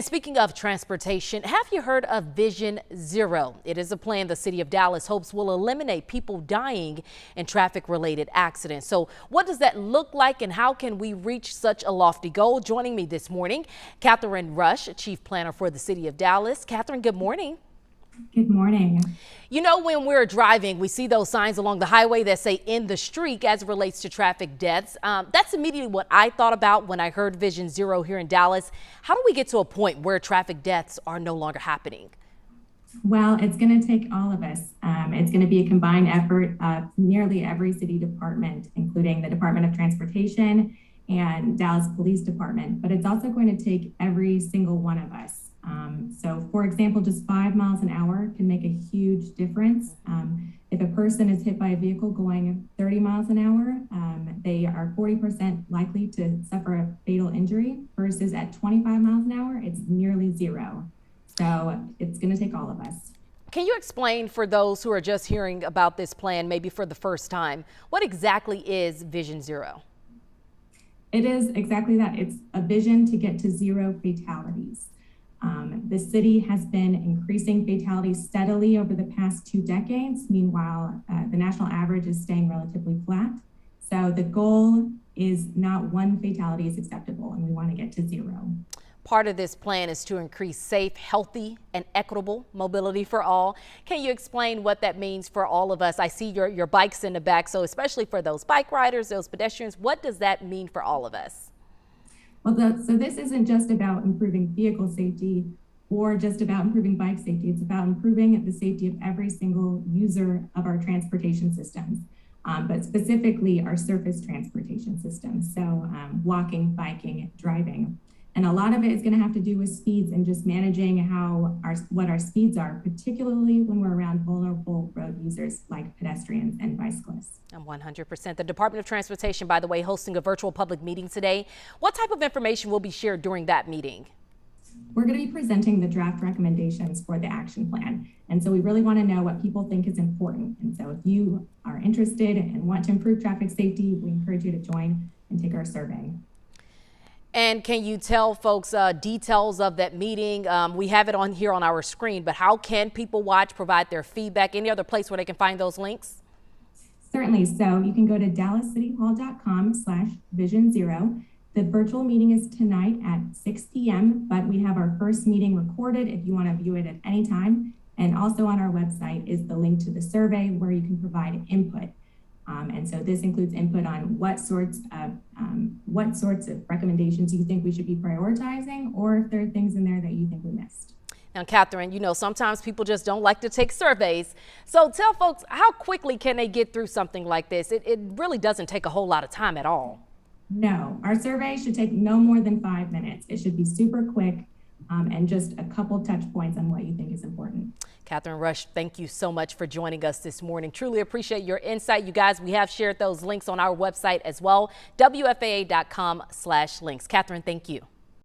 And speaking of transportation, have you heard of Vision Zero? It is a plan the city of Dallas hopes will eliminate people dying in traffic-related accidents. So what does that look like and how can we reach such a lofty goal? Joining me this morning, Catherine Rush, Chief Planner for the city of Dallas. Catherine, good morning. Good morning. You know, when we're driving, we see those signs along the highway that say "in the streak" as it relates to traffic deaths. That's immediately what I thought about when I heard Vision Zero here in Dallas. How do we get to a point where traffic deaths are no longer happening? Well, it's going to take all of us. It's going to be a combined effort of nearly every city department, including the Department of Transportation and Dallas Police Department. But it's also going to take every single one of us. So, for example, just 5 miles an hour can make a huge difference. If a person is hit by a vehicle going 30 miles an hour, they are 40% likely to suffer a fatal injury versus at 25 miles an hour, it's nearly zero. So it's going to take all of us. Can you explain for those who are just hearing about this plan, maybe for the first time, what exactly is Vision Zero? It is exactly that. It's a vision to get to zero fatalities. The city has been increasing fatalities steadily over the past 2 decades. Meanwhile, the national average is staying relatively flat. So the goal is not one fatality is acceptable, and we want to get to zero. Part of this plan is to increase safe, healthy, and equitable mobility for all. Can you explain what that means for all of us? I see your bikes in the back, so especially for those bike riders, those pedestrians, what does that mean for all of us? Well, so this isn't just about improving vehicle safety or just about improving bike safety. It's about improving the safety of every single user of our transportation systems, but specifically our surface transportation systems. So walking, biking, driving. And a lot of it is going to have to do with speeds and just managing what our speeds are, particularly when we're around vulnerable road users like pedestrians and bicyclists. I'm 100%. The Department of Transportation, by the way, hosting a virtual public meeting today. What type of information will be shared during that meeting? We're going to be presenting the draft recommendations for the action plan. And so we really want to know what people think is important. And so if you are interested and want to improve traffic safety, we encourage you to join and take our survey. And can you tell folks details of that meeting? We have it on here on our screen, but how can people watch, provide their feedback? Any other place where they can find those links? Certainly. So you can go to dallascityhall.com/Vision Zero. The virtual meeting is tonight at 6 p.m., but we have our first meeting recorded if you want to view it at any time. And also on our website is the link to the survey where you can provide input. And so this includes input on what sorts of recommendations you think we should be prioritizing, or if there are things in there that you think we missed. Now, Catherine, you know, sometimes people just don't like to take surveys. So tell folks, how quickly can they get through something like this? It really doesn't take a whole lot of time at all. No, our survey should take no more than 5 minutes. It should be super quick and just a couple touch points on what you think is important. Catherine Rush, thank you so much for joining us this morning. Truly appreciate your insight. You guys, we have shared those links on our website as well, WFAA.com/links. Catherine, thank you.